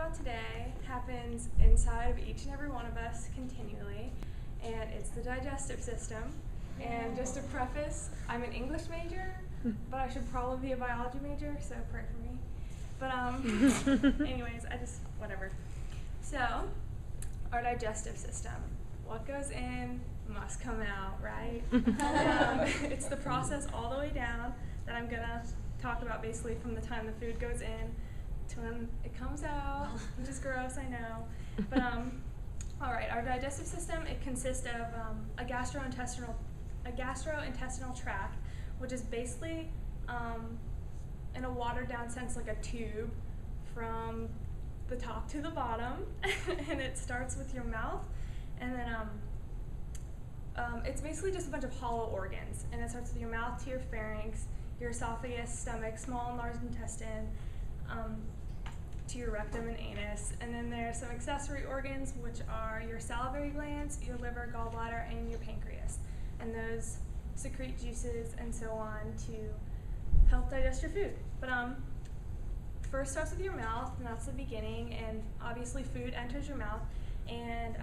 about today happens inside of each and every one of us continually, and it's the digestive system. And just to preface, I'm an English major, but I should probably be a biology major, so pray for me. But anyways, whatever. So, our digestive system. What goes in must come out, right? It's the process all the way down that I'm gonna talk about, basically from the time the food goes in to when it comes out, which is gross, I know. But all right, our digestive system, it consists of a gastrointestinal tract, which is basically, in a watered down sense, like a tube from the top to the bottom, and it starts with your mouth, and then it's basically just a bunch of hollow organs, and it starts with your mouth to your pharynx, your esophagus, stomach, small and large intestine, to your rectum and anus. And then there's some accessory organs, which are your salivary glands, your liver, gallbladder, and your pancreas. And those secrete juices and so on to help digest your food. But first starts with your mouth, and that's the beginning. And obviously food enters your mouth, and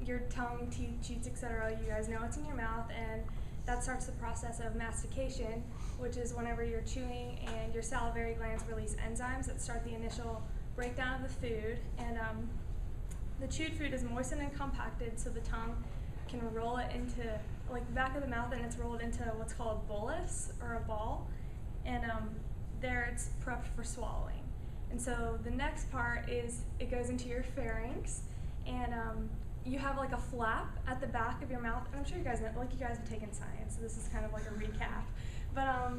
your tongue, teeth, cheeks, etc. You guys know what's in your mouth, and that starts the process of mastication, which is whenever you're chewing and your salivary glands release enzymes that start the initial breakdown of the food. And the chewed food is moistened and compacted so the tongue can roll it into like the back of the mouth, and it's rolled into what's called a bolus or a ball. And there it's prepped for swallowing. And so the next part is it goes into your pharynx, and you have like a flap at the back of your mouth, and I'm sure you guys know, like you guys have taken science, so this is kind of like a recap. But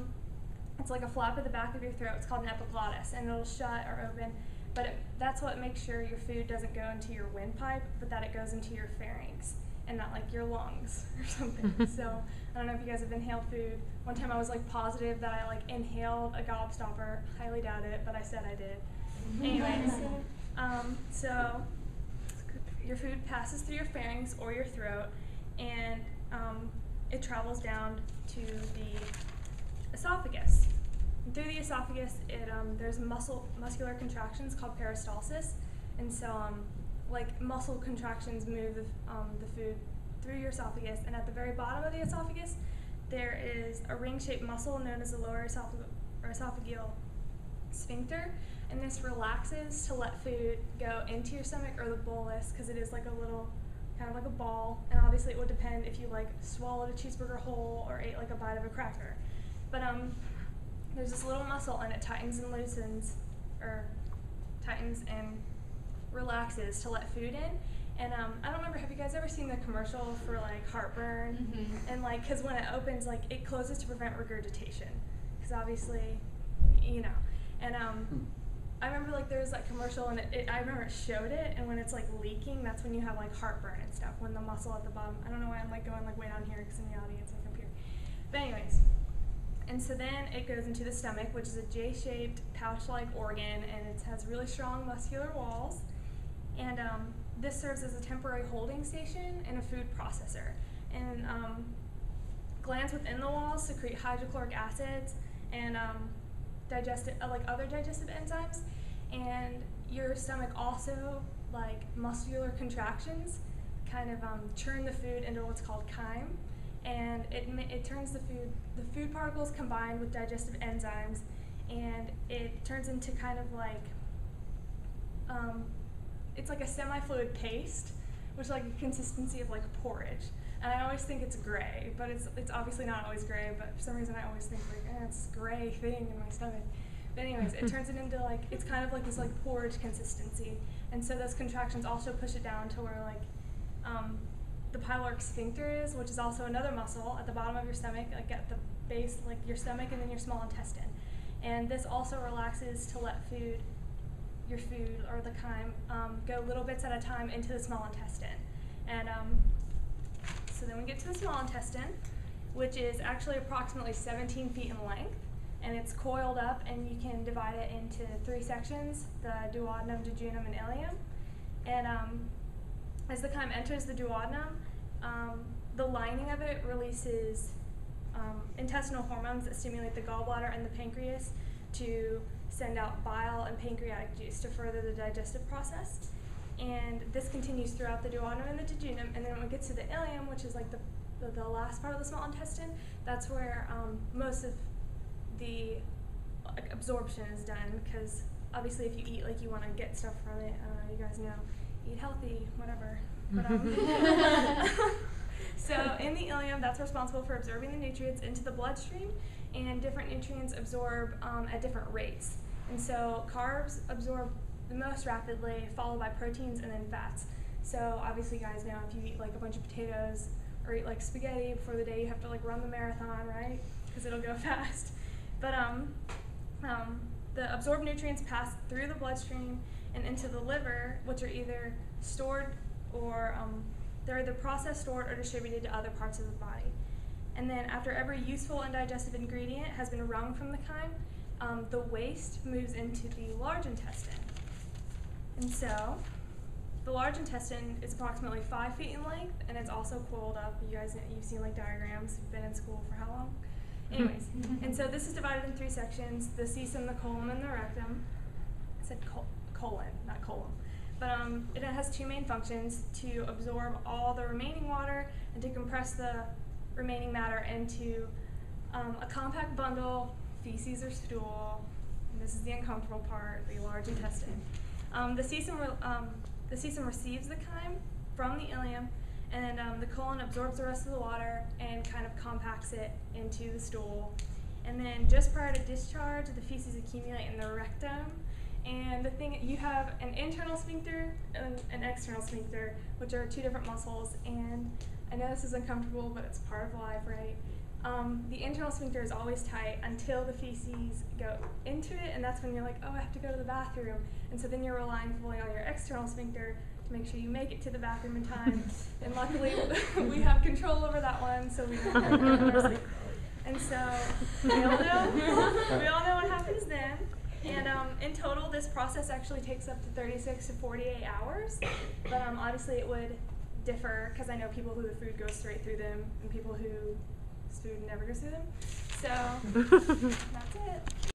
it's like a flap at the back of your throat. It's called an epiglottis, and it'll shut or open. But that's what makes sure your food doesn't go into your windpipe, but that it goes into your pharynx and not like your lungs or something. So I don't know if you guys have inhaled food. One time I was like positive that I like inhaled a gobstopper. Highly doubt it, but I said I did. Anyways, so your food passes through your pharynx or your throat, and it travels down to the esophagus. And through the esophagus, there's muscular contractions called peristalsis, and so like muscle contractions move the food through your esophagus. And at the very bottom of the esophagus, there is a ring-shaped muscle known as the lower esophageal sphincter, and this relaxes to let food go into your stomach or the bolus, because it is like a little, kind of like a ball, and obviously it would depend if you like swallowed a cheeseburger whole or ate like a bite of a cracker. But there's this little muscle, and it tightens and loosens, or tightens and relaxes to let food in. And I don't remember, have you guys ever seen the commercial for like heartburn? Mm-hmm. And like, because when it opens, like it closes to prevent regurgitation, because obviously, you know. And I remember like there was that commercial, and I remember it showed it, and when it's like leaking, that's when you have like heartburn and stuff, when the muscle at the bottom, I don't know why I'm like going like way down here because in the audience like up here. But anyways, and so then it goes into the stomach, which is a J-shaped pouch-like organ, and it has really strong muscular walls. And this serves as a temporary holding station and a food processor. And glands within the walls secrete hydrochloric acids and other digestive enzymes. And your stomach also, like muscular contractions, kind of churn the food into what's called chyme. And it turns the food particles combined with digestive enzymes, and it turns into kind of like, it's like a semi-fluid paste, which is like a consistency of like porridge. And I always think it's gray, but it's obviously not always gray, but for some reason I always think like, it's a gray thing in my stomach. But anyways, it turns it into like, it's kind of like this like porridge consistency. And so those contractions also push it down to where like, the pyloric sphincter is, which is also another muscle at the bottom of your stomach, like at the base, like your stomach and then your small intestine. And this also relaxes to let your food or the chyme, go little bits at a time into the small intestine. And so then we get to the small intestine, which is actually approximately 17 feet in length, and it's coiled up, and you can divide it into 3 sections: the duodenum, jejunum, and ileum. And as the chyme enters the duodenum, the lining of it releases intestinal hormones that stimulate the gallbladder and the pancreas to send out bile and pancreatic juice to further the digestive process. And this continues throughout the duodenum and the jejunum, and then when it gets to the ileum, which is like the last part of the small intestine, that's where most of the absorption is done, because obviously if you eat, like, you want to get stuff from it. You guys know, eat healthy, whatever. But, so in the ileum, that's responsible for absorbing the nutrients into the bloodstream, and different nutrients absorb at different rates. And so carbs absorb the most rapidly, followed by proteins and then fats. So obviously, you guys know, if you eat like a bunch of potatoes or eat like spaghetti before the day, you have to like run the marathon, right? Because it'll go fast. But the absorbed nutrients pass through the bloodstream and into the liver, which are either stored or they're either processed, stored, or distributed to other parts of the body. And then after every useful and digestive ingredient has been wrung from the chyme, the waste moves into the large intestine. And so the large intestine is approximately 5 feet in length, and it's also coiled up. You guys, you've seen like diagrams. You've been in school for how long? Anyways, and so this is divided in 3 sections: the cecum, the colon, and the rectum. I said colon, not colon. But it has 2 main functions: to absorb all the remaining water and to compress the remaining matter into a compact bundle, feces or stool. And this is the uncomfortable part, the large intestine. The cecum receives the chyme from the ileum, and the colon absorbs the rest of the water and kind of compacts it into the stool. And then just prior to discharge, the feces accumulate in the rectum. And the thing, you have an internal sphincter and an external sphincter, which are 2 different muscles. And I know this is uncomfortable, but it's part of life, right? The internal sphincter is always tight until the feces go into it, and that's when you're like, oh, I have to go to the bathroom. And so then you're relying fully on your external sphincter to make sure you make it to the bathroom in time. And luckily, we have control over that one, so we don't have to go to our sleep. And so we all know what happens then. And in total, this process actually takes up to 36 to 48 hours. But obviously, it would differ, because I know people who the food goes straight through them and people who food never goes through them. So that's it.